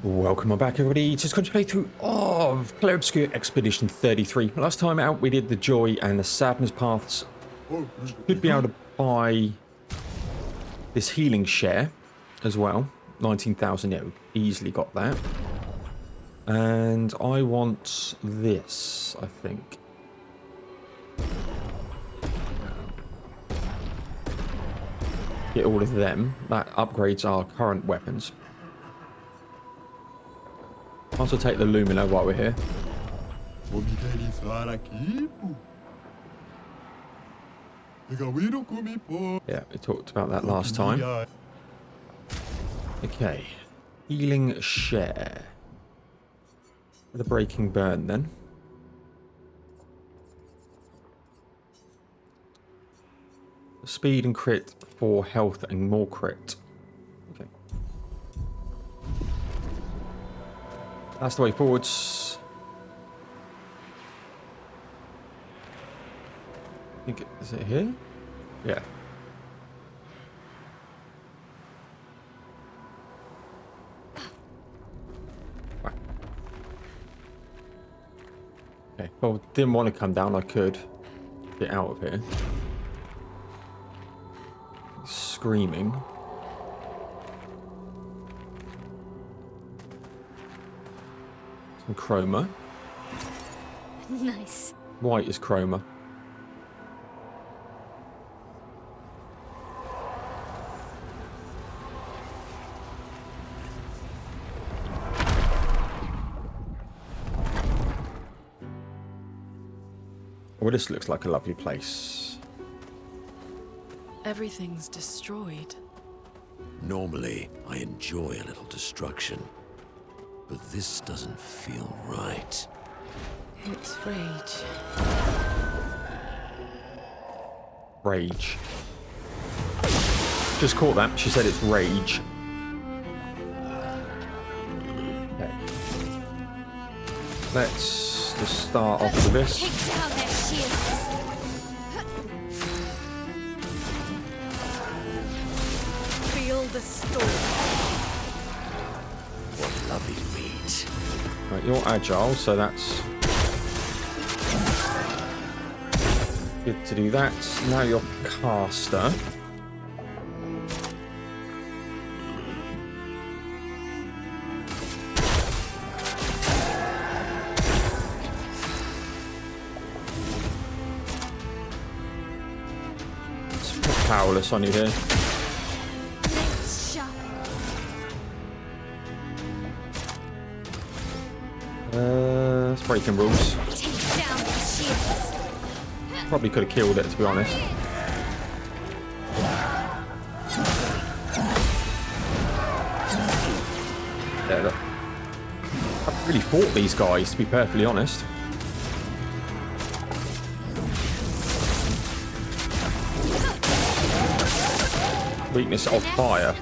Welcome back, everybody. Just going to play through of Clair Obscur Expedition 33. Last time out, we did the joy and the sadness paths. Should be able to buy this healing share as well. 19,000, yeah, we easily got that. And I want this, I think. Get all of them. That upgrades our current weapons. I'll also take the Lumina while we're here. Yeah, we talked about that last time. Okay. Healing share. The breaking burn then. Speed and crit for health and more crit. Okay. That's the way forwards. I think is it here? Yeah. Right. Okay. Well, didn't want to come down. I could get out of here. He's screaming. Chroma. Nice. White is chroma. Well, this looks like a lovely place. Everything's destroyed. Normally, I enjoy a little destruction. But this doesn't feel right. It's rage. Rage. Just caught that. She said it's rage. Okay. Let's just start off with this. Take down their shields. Feel the storm. What lovely meat. Right, you're agile, so that's good to do that. Now you're caster. Let's put powerless on you here. It's breaking rules. Take down the shields. Probably could have killed it, to be honest. Yeah, look. I haven't really fought these guys, to be perfectly honest. Weakness of fire.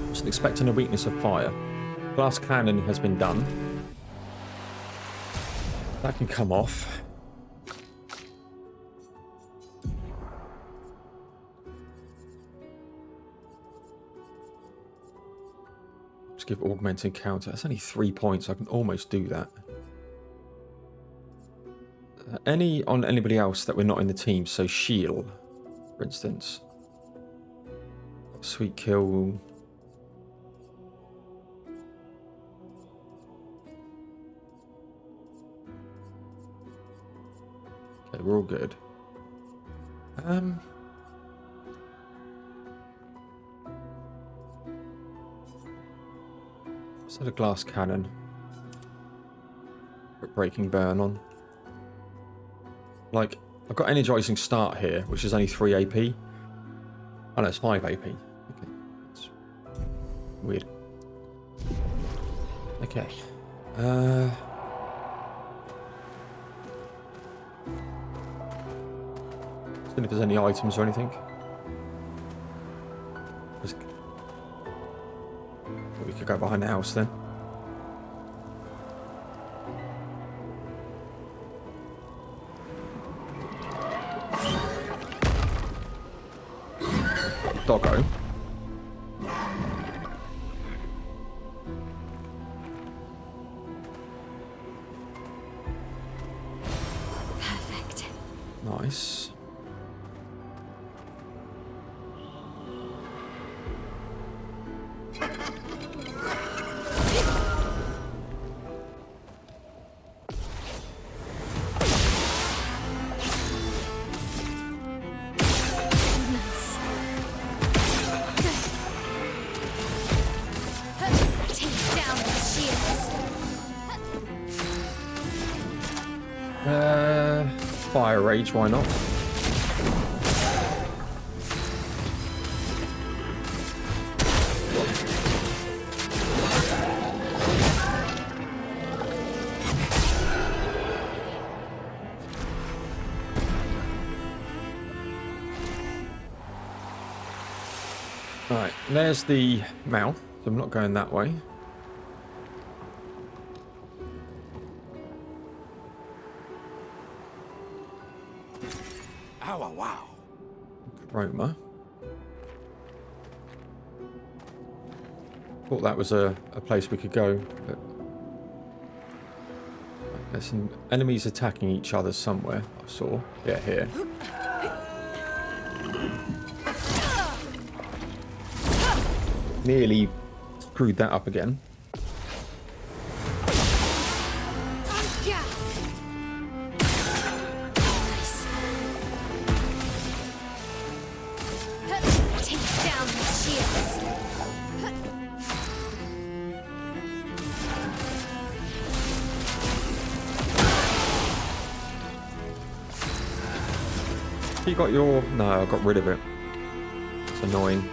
Wasn't expecting a weakness of fire. Glass cannon has been done. That can come off. Just give augmented counter. That's only 3 points. I can almost do that. Any on anybody else that we're not in the team. So shield, for instance. Sweet kill. Okay, we're all good. Set a glass cannon. Put breaking burn on. Like, I've got energizing start here, which is only 3 AP. Oh no, it's 5 AP. Okay, that's weird. Okay. If there's any items or anything. We could go behind the house then. doggo. Perfect. Nice. Nice. Take down the shields. Fire rage, why not? Right, there's the mouth, so I'm not going that way. Ow, wow. Chroma. Thought that was a place we could go, but there's some enemies attacking each other somewhere. I saw. Yeah, here. Nearly screwed that up again. Yeah. Nice. Take down the shields. You got your... No, I got rid of it. It's annoying.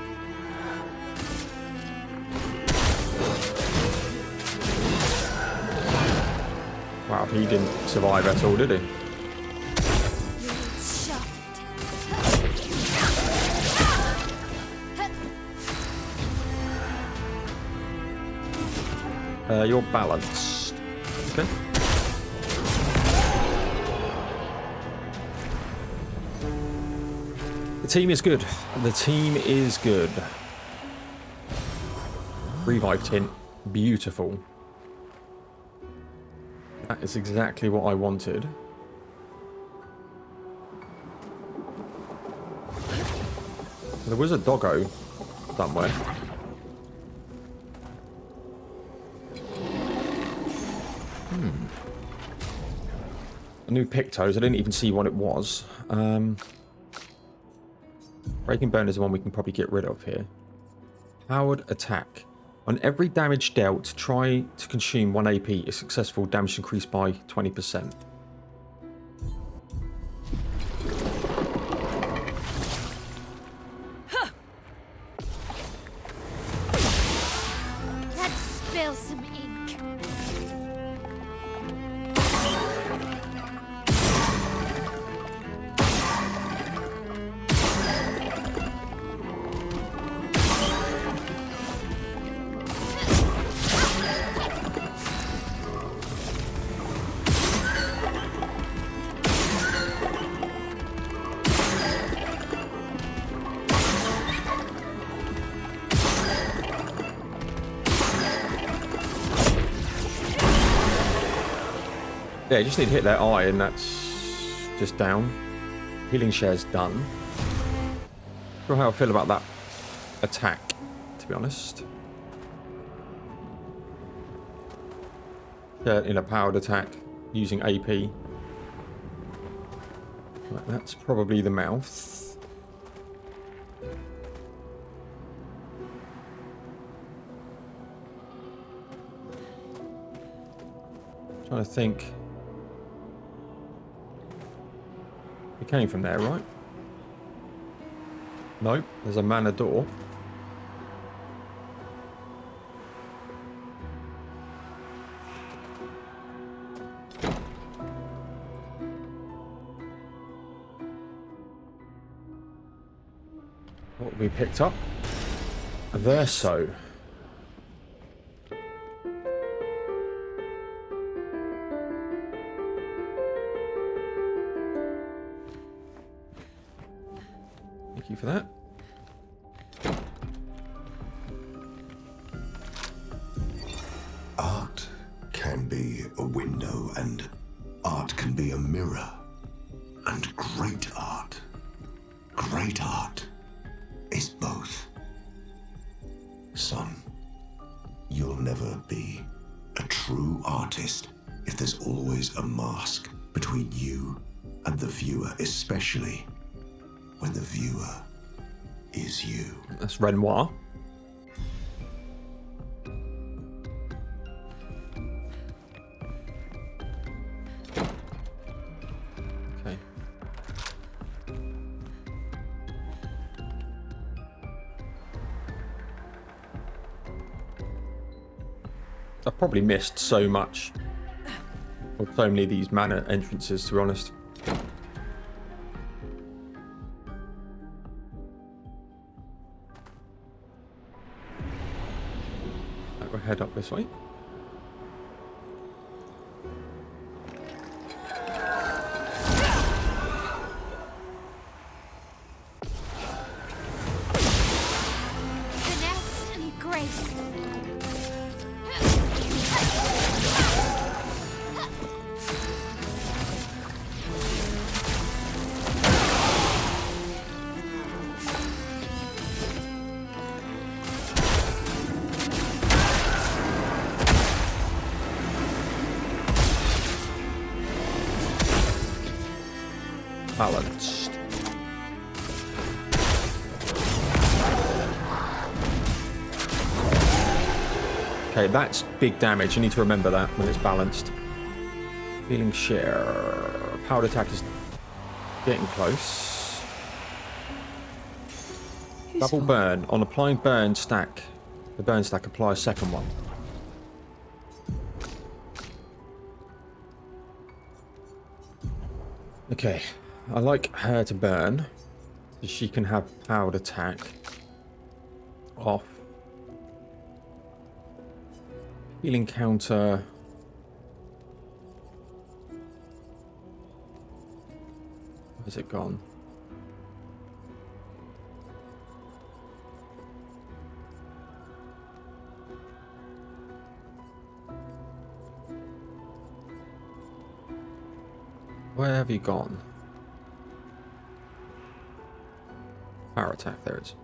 Wow, he didn't survive at all, did he? You're balanced. Okay. The team is good. The team is good. Revive tint. Beautiful. That is exactly what I wanted. There was a doggo somewhere. A new Pictos. I didn't even see what it was. Breaking Bone is the one we can probably get rid of here. Powered attack. On every damage dealt, try to consume 1 AP. If successful, damage increased by 20%. Let's spill some ink. Yeah, you just need to hit that eye and that's just down. Healing share's done. Not sure how I feel about that attack, to be honest. Yeah, in a powered attack using AP. Right, that's probably the mouth. Trying to think. It came from there, right? Nope, there's a manor door. What we picked up? A Verso. Thank you for that. a mirror. And great art is both. Son, you'll never be a true artist if there's always a mask between you and the viewer, especially when the viewer is you. That's Renoir. Okay. I've probably missed so much. Or so many of these manor entrances, to be honest. We'll head up this way. Finesse and grace. Balanced. Okay, that's big damage. You need to remember that when it's balanced. Healing share. Powered attack is getting close. Double burn. On applying burn stack, the burn stack applies second one. Okay. I like her to burn, so she can have powered attack off. Healing counter. Where's it gone? Where have you gone? Power attack, there it is.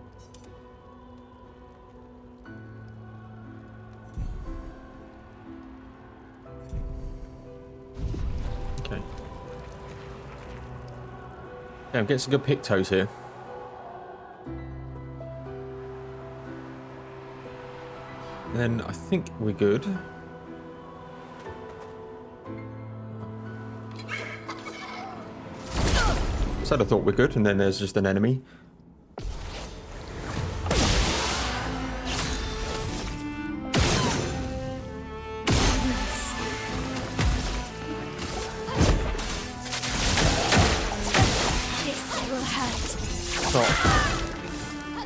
Okay. Yeah, I'm getting some good pictos here. Then I think we're good. Said I thought we're good, and then there's just an enemy.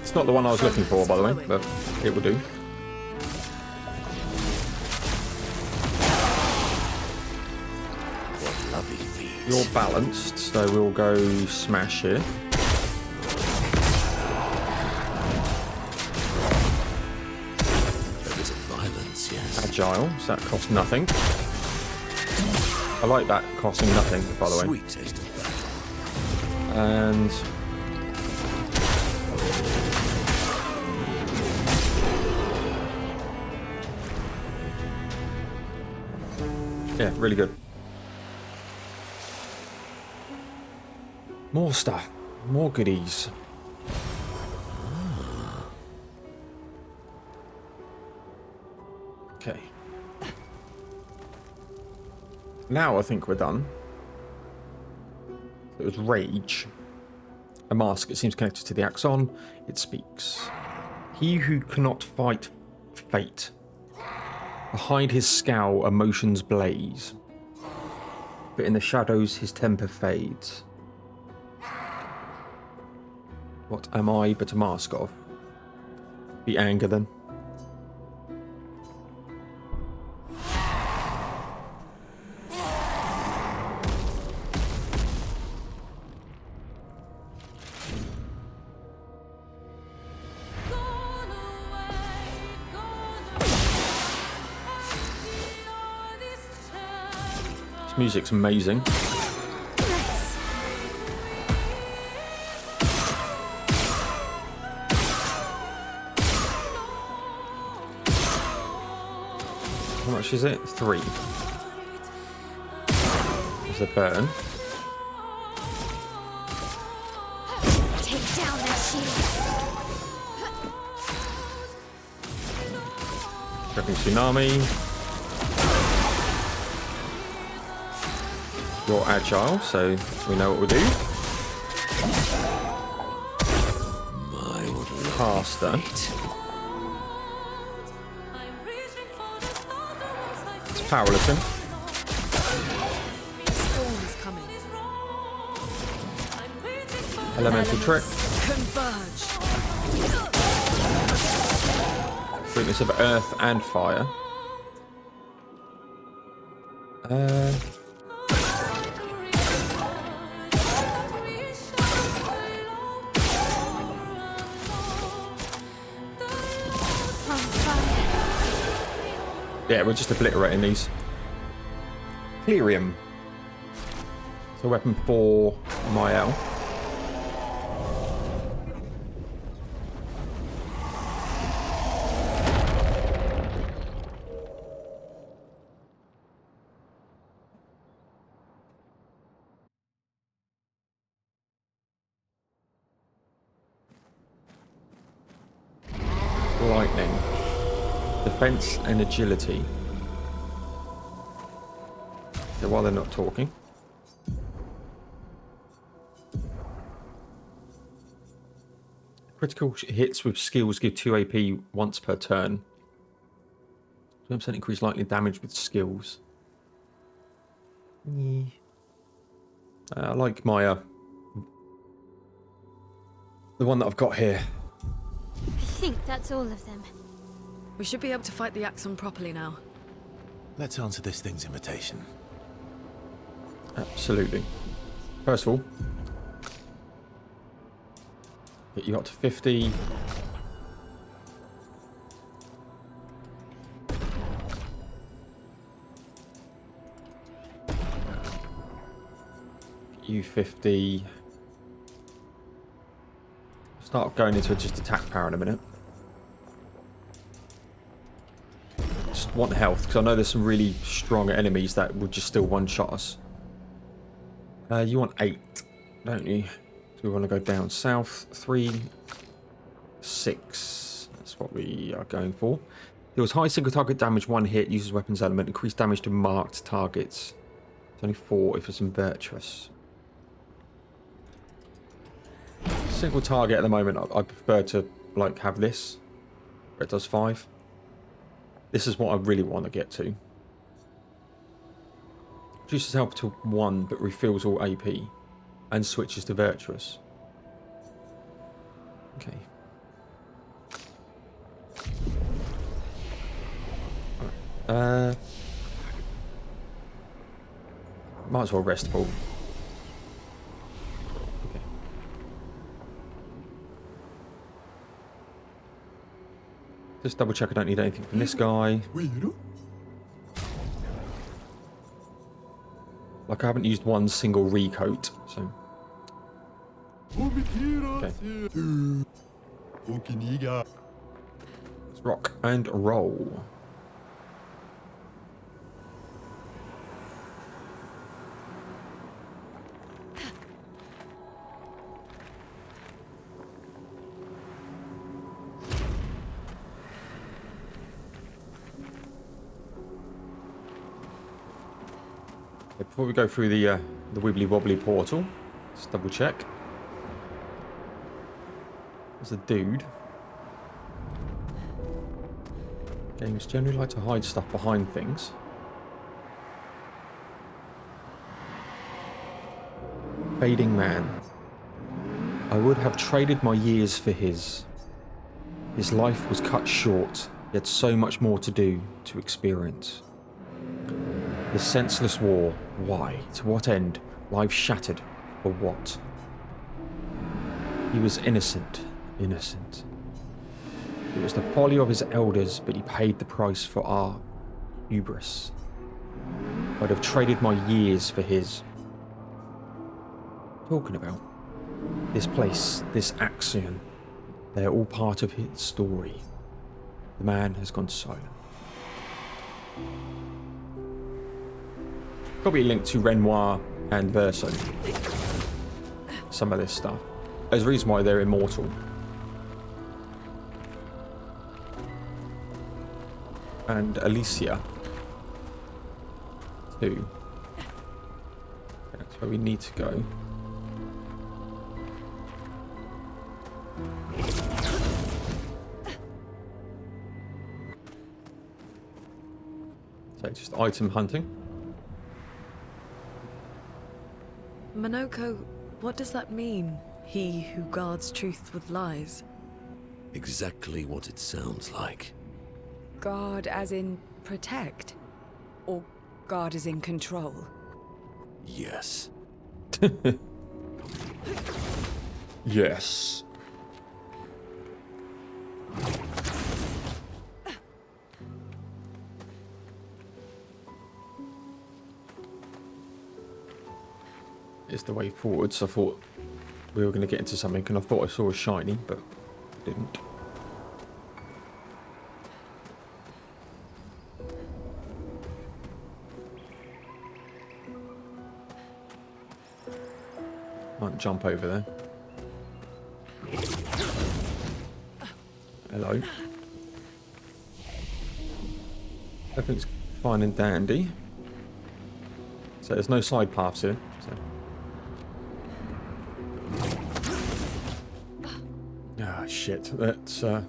It's not the one I was looking for, by the way, but it will do. You're balanced, so we'll go smash here. There is a violence, yes. Agile, so that costs nothing. I like that costing nothing, by the way. Sweet taste of battle. And yeah, really good. More stuff, more goodies. Okay. Now I think we're done. It was rage. A mask. It seems connected to the axon. It speaks. He who cannot fight fate. Behind his scowl, emotions blaze. But in the shadows, his temper fades. What am I but a mask of? Be anger then. This music's amazing. How much is it? 3. There's a burn. Take down their shields. Tracking tsunami. You're agile, so we know what we'll do. Caster. It's powerlifting. Storm's coming. Elemental trick. Converge. Weakness of earth and fire. Yeah, we're just obliterating these. Clearium. It's a weapon for Mael. Lightning. Defense and agility. So while they're not talking. Critical hits with skills give 2 AP once per turn. 20% increase likely damage with skills. I like my the one that I've got here. I think that's all of them. We should be able to fight the Axon properly now. Let's answer this thing's invitation. Absolutely. First of all, get you up to 50. Get you 50. Start going into just attack power in a minute. Just want health, because I know there's some really strong enemies that would just still one-shot us. You want 8, don't you? So we want to go down south. 3, 6. That's what we are going for. There was high single target damage, 1 hit, uses weapons element, increased damage to marked targets. It's only 4 if it's in virtuous. Single target at the moment, I prefer to like have this, where it does 5. This is what I really want to get to. Reduces health to 1, but refills all AP, and switches to virtuous. Okay. Might as well rest Paul. Okay. Just double check I don't need anything from this guy. Like I haven't used one single recoat, so. Okay. Let's rock and roll. Before we go through the wibbly wobbly portal, let's double check. There's a dude. Games generally like to hide stuff behind things. Fading man. I would have traded my years for his. His life was cut short, yet so much more to do, to experience. The senseless war. Why? To what end? Life shattered. For what? He was innocent. Innocent. It was the folly of his elders, but he paid the price for our hubris. I'd have traded my years for his. Talking about this place, this Axion. They are all part of his story. The man has gone silent. Probably linked to Renoir and Verso. Some of this stuff. There's a reason why they're immortal. And Alicia. Too. That's where we need to go. So just item hunting. Monoko, what does that mean? He who guards truth with lies. Exactly what it sounds like. Guard as in protect? Or guard as in control? Yes. Yes. Is the way forwards. I thought we were going to get into something, and I thought I saw a shiny, but I didn't. Might jump over there. Hello. Everything's fine and dandy. So there's no side paths here. So. Ah, shit. That's okay.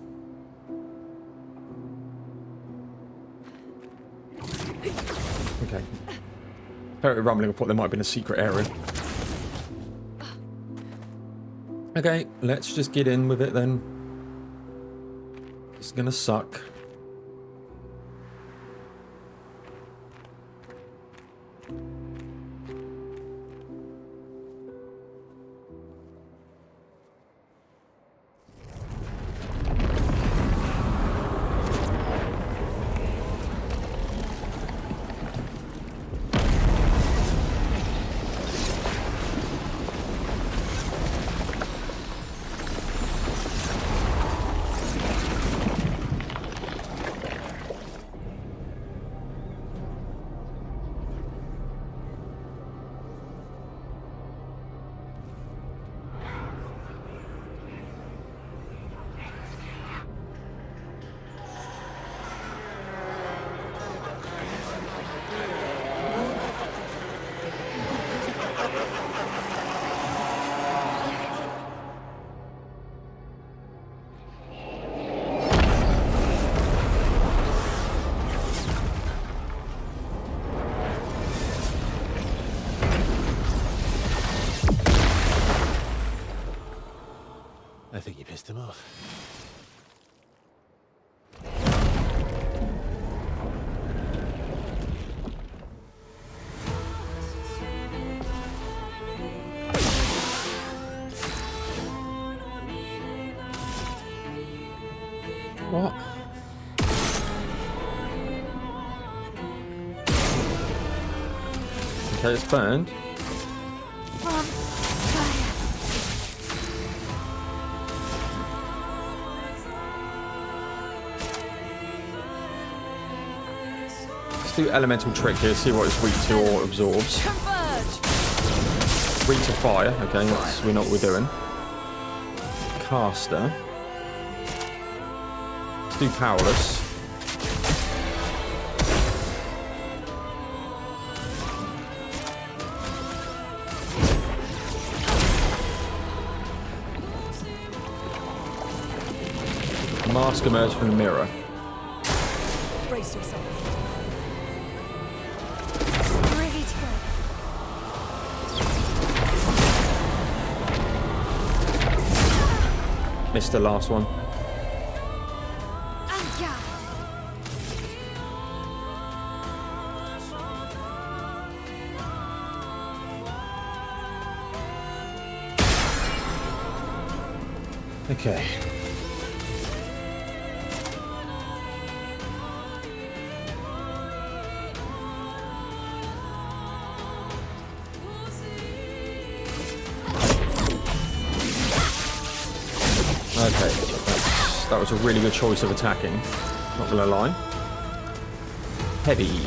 Very rumbling. I thought there might have been a secret area. Okay, let's just get in with it then. It's gonna suck. I think you pissed him off. What? Okay, it's burned. On fire. Let's do elemental trick here, see what it's weak to or absorbs. Converge! Weak to fire, okay, that's, we know what we're doing. Caster. Let's do powerless. Mask emerged from the mirror. Brace yourself. Ready to go. Missed the last one. Anja. Okay. Okay, that was a really good choice of attacking, not gonna lie. heavy.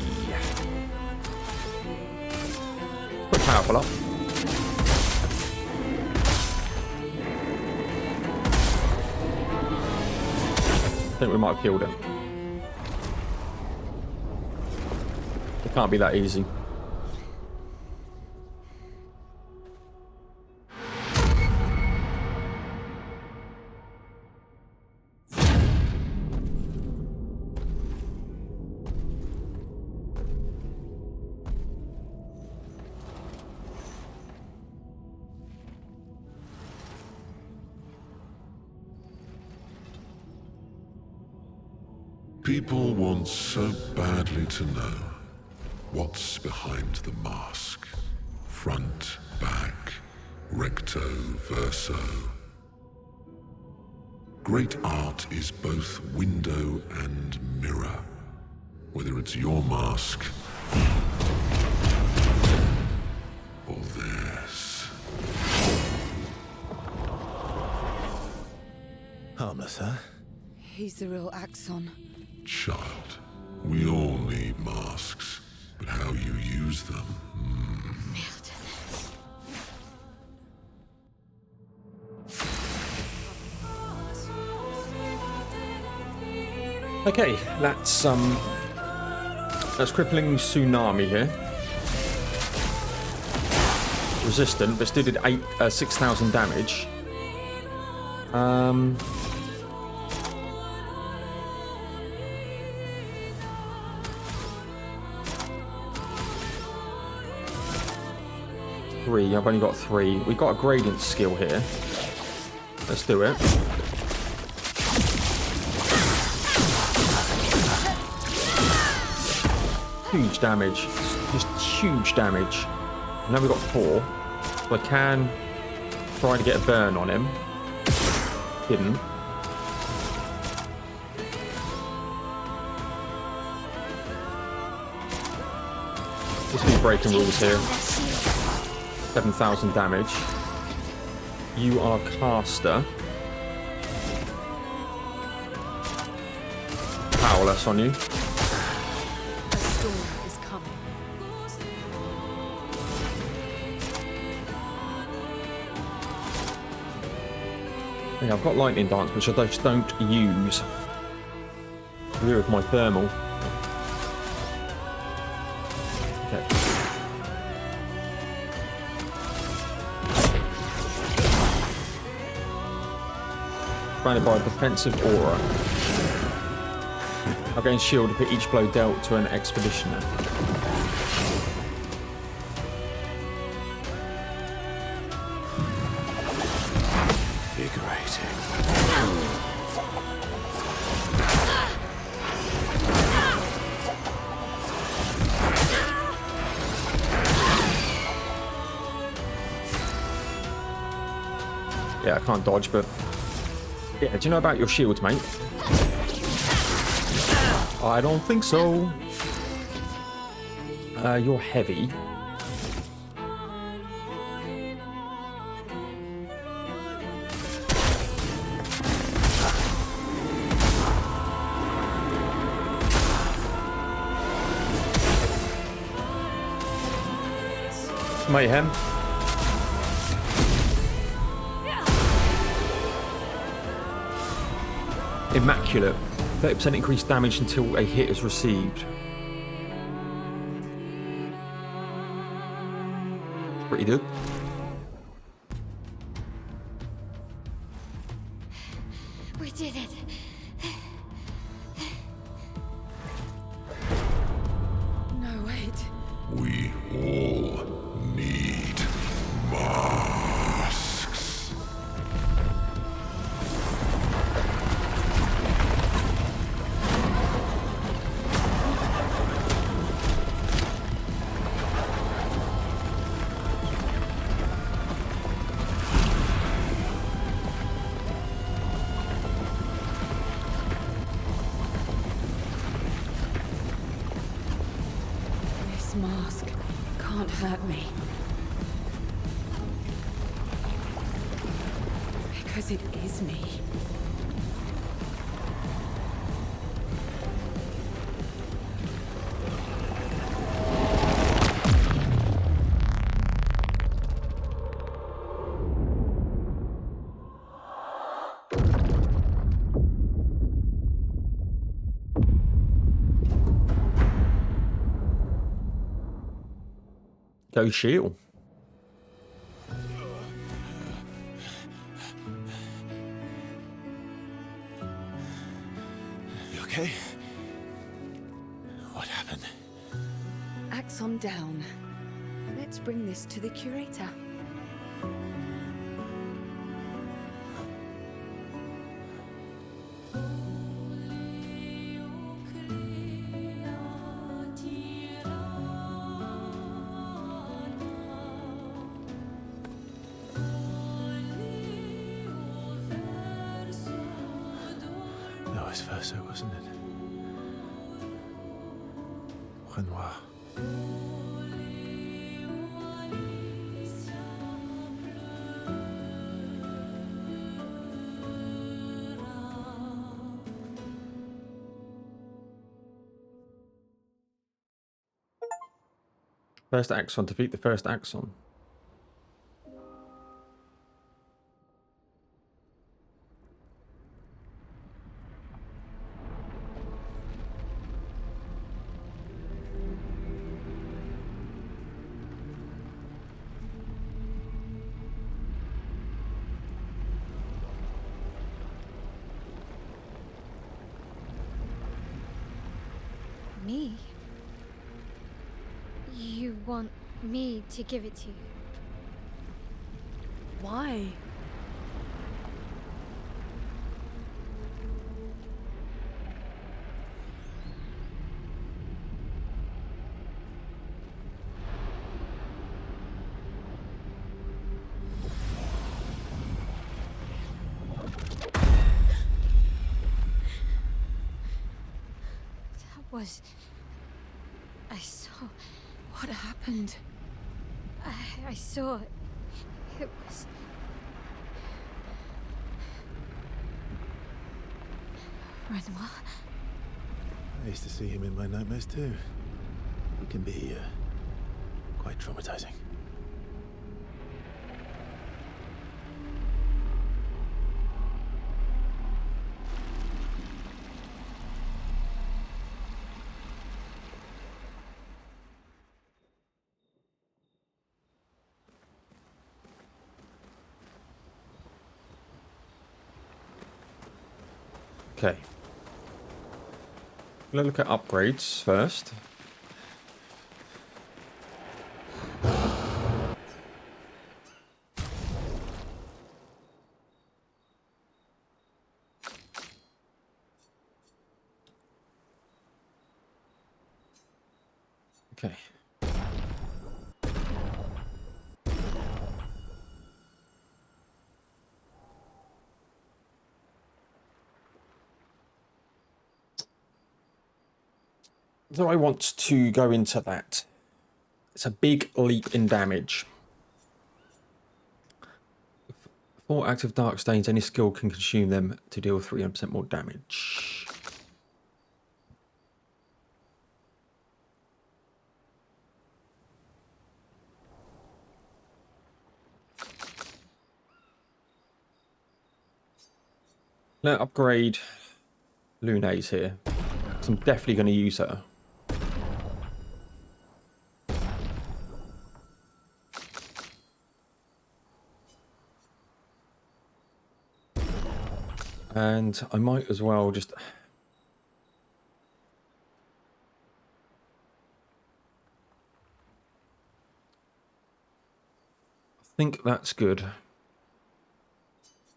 Put powerful up. I think we might have killed him. It can't be that easy. People want so badly to know what's behind the mask. Front, back, recto, verso. Great art is both window and mirror. Whether it's your mask or theirs. Harmless, huh? He's the real Axon. Child, we all need masks, but how you use them. Okay, that's crippling tsunami here. Resistant, but still did 6,000 damage. Three. I've only got 3. We've got a gradient skill here. Let's do it. Huge damage. Just huge damage. Now we've got 4. So I can try to get a burn on him. Didn't. Just be breaking rules here. 7,000 damage. You are caster. Powerless on you. A storm is coming. Yeah, I've got lightning dance, which I just don't use. Here with my thermal. Okay. Surrounded by a defensive aura. I'll gain shield to put each blow dealt to an expeditioner. Invigorating. Yeah, I can't dodge, but... Yeah, do you know about your shields, mate? I don't think so. You're heavy. Mayhem. Immaculate. 30% increased damage until a hit is received. Pretty good. We did it. No, wait. We all need masks. This mask can't hurt me. Because it is me. Go shield. You okay? What happened? Axon down. Let's bring this to the curator. That was Verso, wasn't it? Renoir. First Axon. Defeat the first Axon. Me? You want me to give it to you? Why? That was... I saw... What happened? I saw... It was... Renoir? I used to see him in my nightmares too. He can be quite traumatizing. Okay. Gonna look at upgrades first. Okay. So I want to go into that. It's a big leap in damage. 4 active dark stains, any skill can consume them to deal 300% more damage. Let's upgrade Luna's here. 'Cause I'm definitely going to use her. And I might as well just... I think that's good.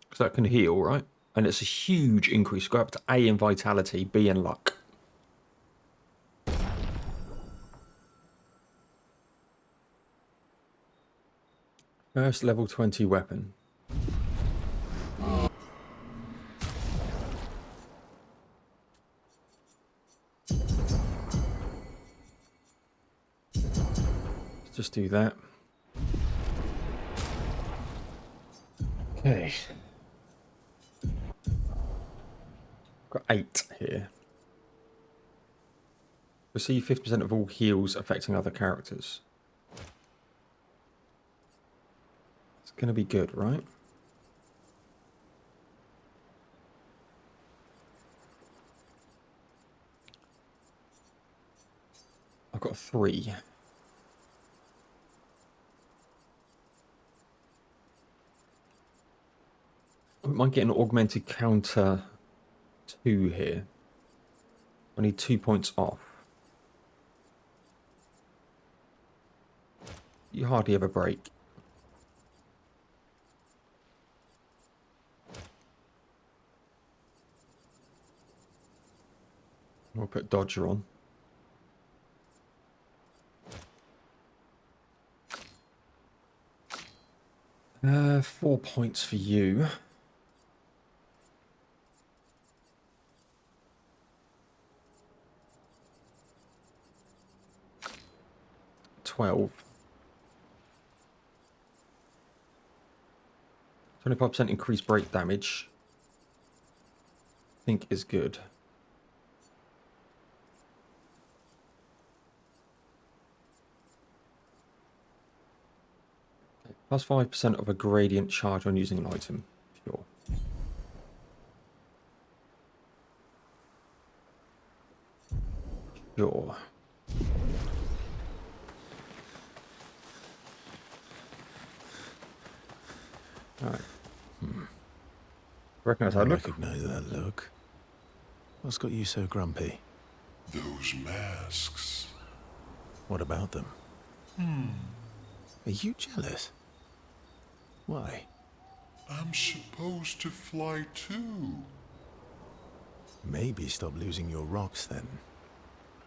Because that can heal, right? And it's a huge increase. Go up to A in vitality, B in luck. First level 20 weapon. Let's just do that. Okay. Got 8 here. Receive 50% of all heals affecting other characters. It's going to be good, right? I've got 3. wouldn't mind getting an augmented counter 2 here. I need 2 points off. You hardly ever break. We'll put Dodger on. Uh, 4 points for you. $12. 25% increased break damage. I think is good. Plus 5% of a gradient charge when using an item. Sure. Sure. Alright. Recognize that look? Recognize that look. What's got you so grumpy? Those masks. What about them? Are you jealous? Why? I'm supposed to fly too. Maybe stop losing your rocks then.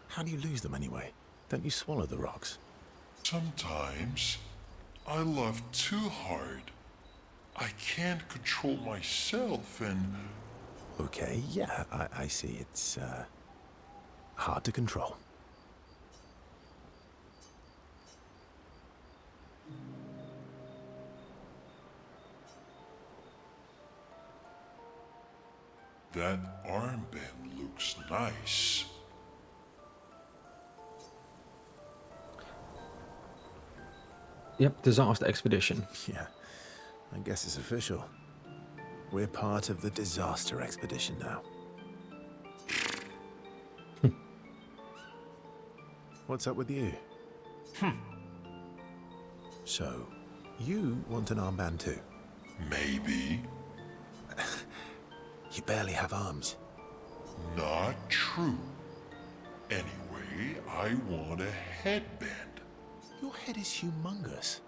How do you lose them anyway? Don't you swallow the rocks? Sometimes I love too hard. I can't control myself and... Okay, yeah, I see. It's hard to control. That armband looks nice. Yep, disaster expedition. Yeah, I guess it's official. We're part of the disaster expedition now. What's up with you? So, you want an armband too? Maybe. You barely have arms. Not true. Anyway, I want a headband. Your head is humongous.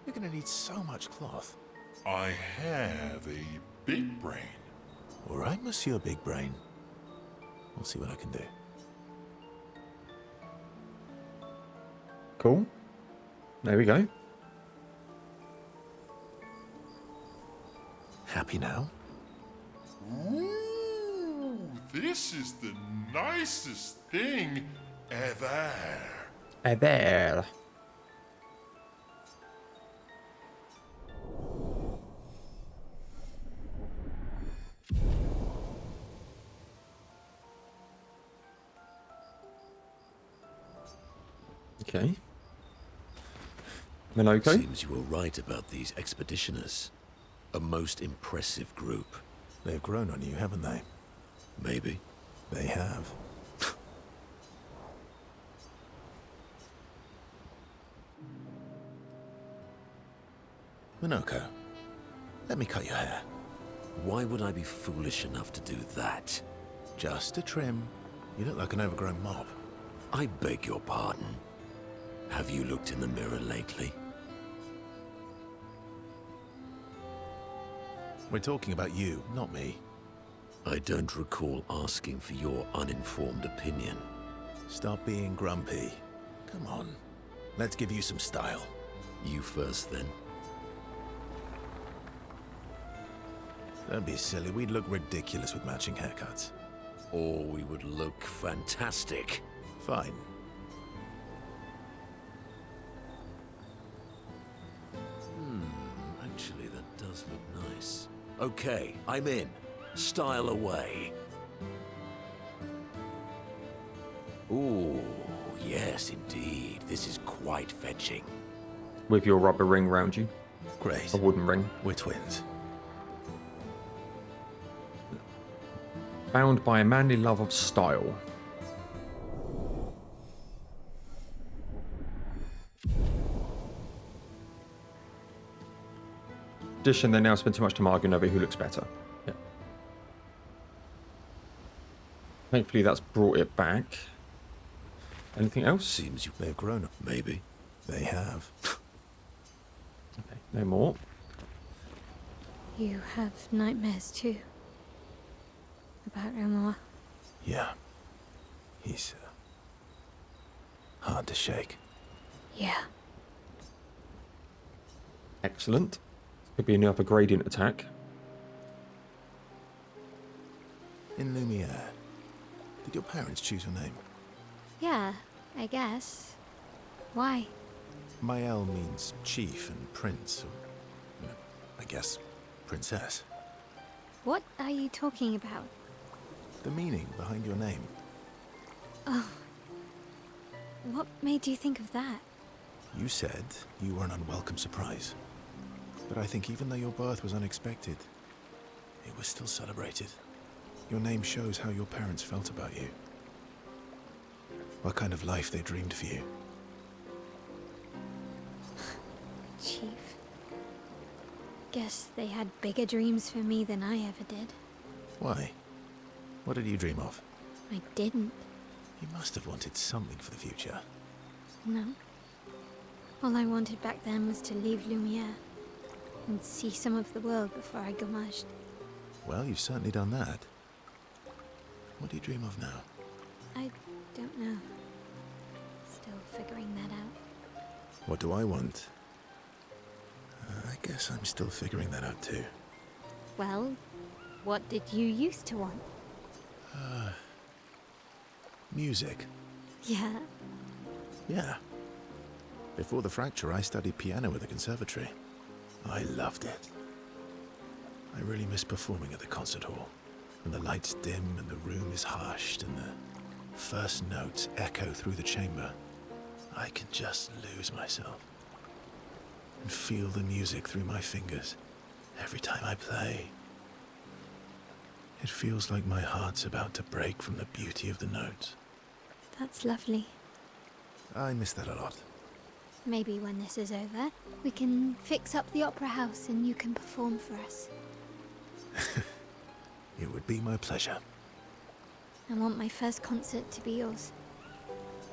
You're gonna need so much cloth. I have a big brain. All right, Monsieur Big Brain. We'll see what I can do. Cool. There we go. Happy now? Ooh, this is the nicest thing ever. There. Okay. Minoko? Seems you were right about these expeditioners. A most impressive group. They've grown on you, haven't they? Maybe. They have. Minoko, let me cut your hair. Why would I be foolish enough to do that? Just a trim. You look like an overgrown mop. I beg your pardon. Have you looked in the mirror lately? We're talking about you, not me. I don't recall asking for your uninformed opinion. Stop being grumpy. Come on. Let's give you some style. You first, then. Don't be silly. We'd look ridiculous with matching haircuts. Or we would look fantastic. Fine. Actually, that does look nice. Okay, I'm in. Style away. Ooh, yes, indeed. This is quite fetching. With your rubber ring round you. Great. A wooden ring. We're twins. Bound by a manly love of style. addition, they now spend too much time arguing over who looks better. Yeah. Thankfully, that's brought it back. Anything else? Seems They've grown up. maybe. They have. Okay, no more. You have nightmares too. About Renoir. Yeah. He's hard to shake. Yeah. Excellent. Could be another gradient attack. In Lumiere, did your parents choose your name? Yeah, I guess. Why? Mael means chief and prince, or, I guess, princess. What are you talking about? The meaning behind your name. Oh. What made you think of that? You said you were an unwelcome surprise. But I think even though your birth was unexpected, it was still celebrated. Your name shows how your parents felt about you. What kind of life they dreamed for you. Chief. Guess they had bigger dreams for me than I ever did. Why? What did you dream of? I didn't. You must have wanted something for the future. No. All I wanted back then was to leave Lumiere and see some of the world before I gommaged. Well, you've certainly done that. What do you dream of now? I don't know. Still figuring that out. What do I want? I guess I'm still figuring that out too. Well, what did you used to want? Music. Yeah. Yeah. Before the fracture, I studied piano at the conservatory. I loved it. I really miss performing at the concert hall. When the lights dim and the room is hushed and the first notes echo through the chamber, I can just lose myself and feel the music through my fingers every time I play. It feels like my heart's about to break from the beauty of the notes. That's lovely. I miss that a lot. Maybe when this is over, we can fix up the opera house and you can perform for us. It would be my pleasure. I want my first concert to be yours.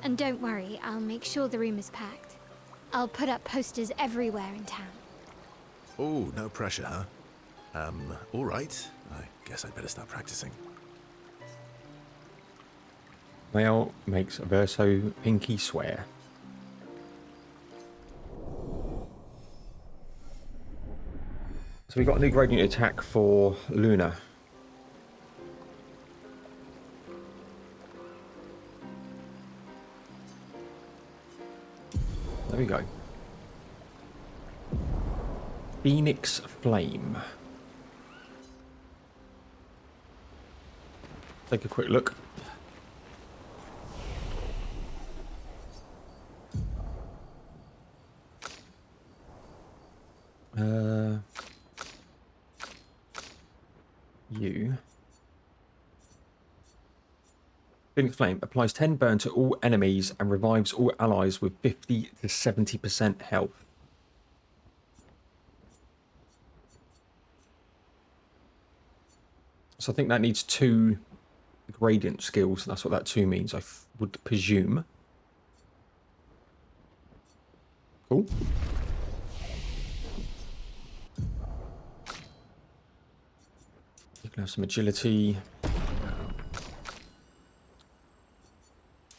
And don't worry, I'll make sure the room is packed. I'll put up posters everywhere in town. Oh, no pressure, huh? All right. I guess I'd better start practicing. Mael makes Verso Pinky swear. So we got a new gradient attack for Luna. There we go. Phoenix Flame. Take a quick look. You. Phoenix Flame applies 10 burn to all enemies and revives all allies with 50 to 70% health. So I think that needs 2 gradient skills. That's what that 2 means, I would presume. Cool. You can have some agility.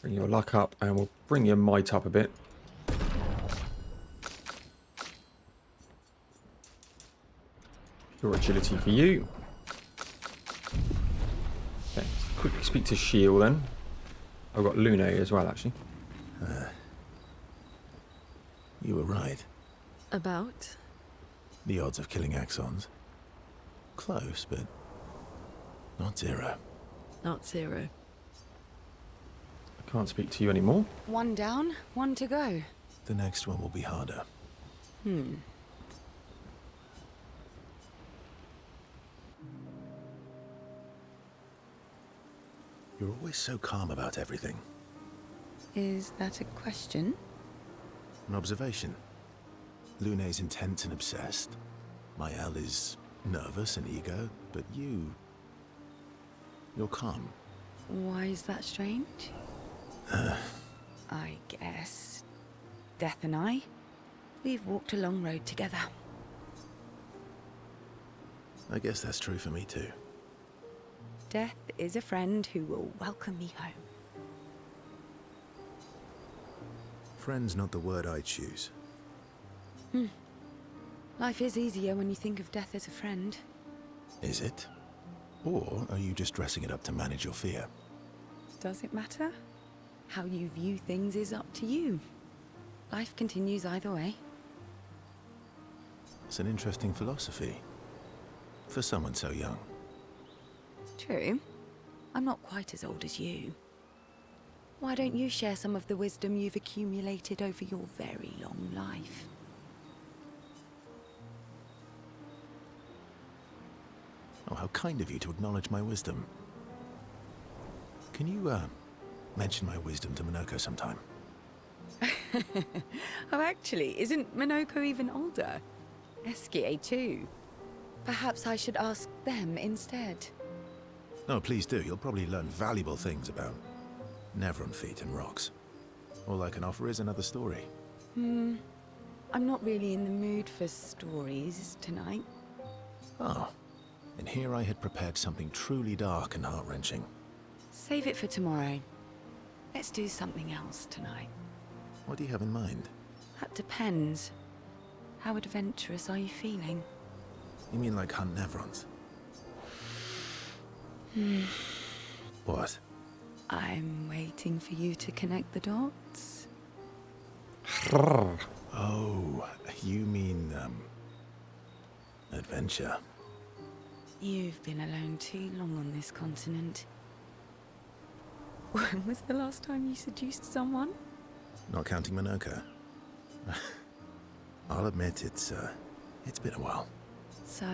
Bring your luck up, and we'll bring your might up a bit. Pure agility for you. Okay, let's quickly speak to Shiel then. I've got Luna as well, actually. You were right. About? The odds of killing Axons. Close, but not 0. Not 0. I can't speak to you anymore. 1 down, 1 to go. The next one will be harder. You're always so calm about everything. Is that a question? An observation. Lune's intense and obsessed. Mael is nervous and eager, but you're calm. Why is that strange? I guess Death and I, we've walked a long road together. I guess that's true for me too. Death is a friend who will welcome me home. Friend's not the word I choose. Life is easier when you think of death as a friend. Is it? Or are you just dressing it up to manage your fear? Does it matter? How you view things is up to you. Life continues either way. It's an interesting philosophy. For someone so young. True. I'm not quite as old as you. Why don't you share some of the wisdom you've accumulated over your very long life? Oh, how kind of you to acknowledge my wisdom. Can you, mention my wisdom to Minoko sometime? Oh, actually, isn't Minoko even older? Eskie too. Perhaps I should ask them instead. No, please do. You'll probably learn valuable things about Nevron feet and rocks. All I can offer is another story. I'm not really in the mood for stories tonight. Oh. And here I had prepared something truly dark and heart-wrenching. Save it for tomorrow. Let's do something else tonight. What do you have in mind? That depends. How adventurous are you feeling? You mean like hunt Nevrons? What? I'm waiting for you to connect the dots. Oh, you mean, adventure. You've been alone too long on this continent. When was the last time you seduced someone? Not counting Minoko. I'll admit it's been a while. So?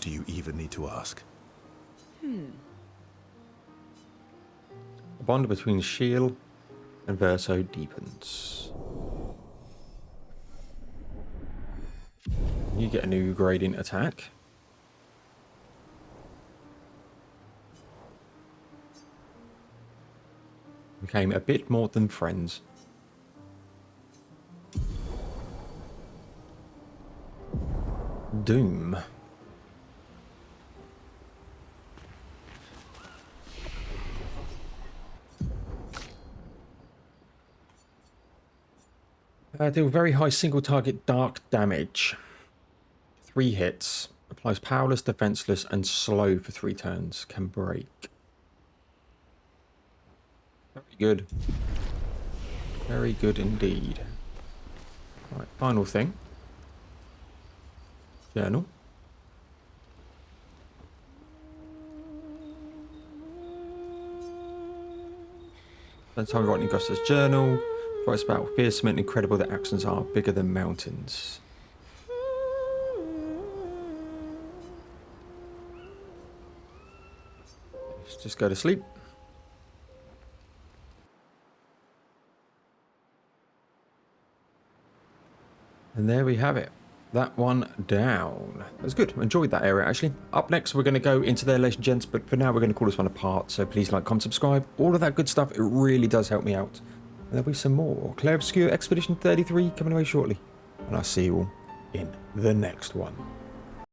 Do you even need to ask? The bond between Shield and Verso deepens. You get a new gradient attack. Became a bit more than friends. Doom. Deal very high single target dark damage. 3 hits. Applies powerless, defenseless, and slow for 3 turns. Can break. Very good. Very good indeed. Right, final thing. Journal. Spend time writing Gusta's journal. Writes about fearsome and incredible that actions are bigger than mountains. Let's just go to sleep. And there we have it. That one down. That was good. Enjoyed that area, actually. Up next, we're going to go into their Legend Gents, but for now, we're going to call this one apart. So please like, comment, subscribe. All of that good stuff. It really does help me out. And there'll be some more. Clair Obscur Expedition 33 coming away shortly. And I'll see you all in the next one.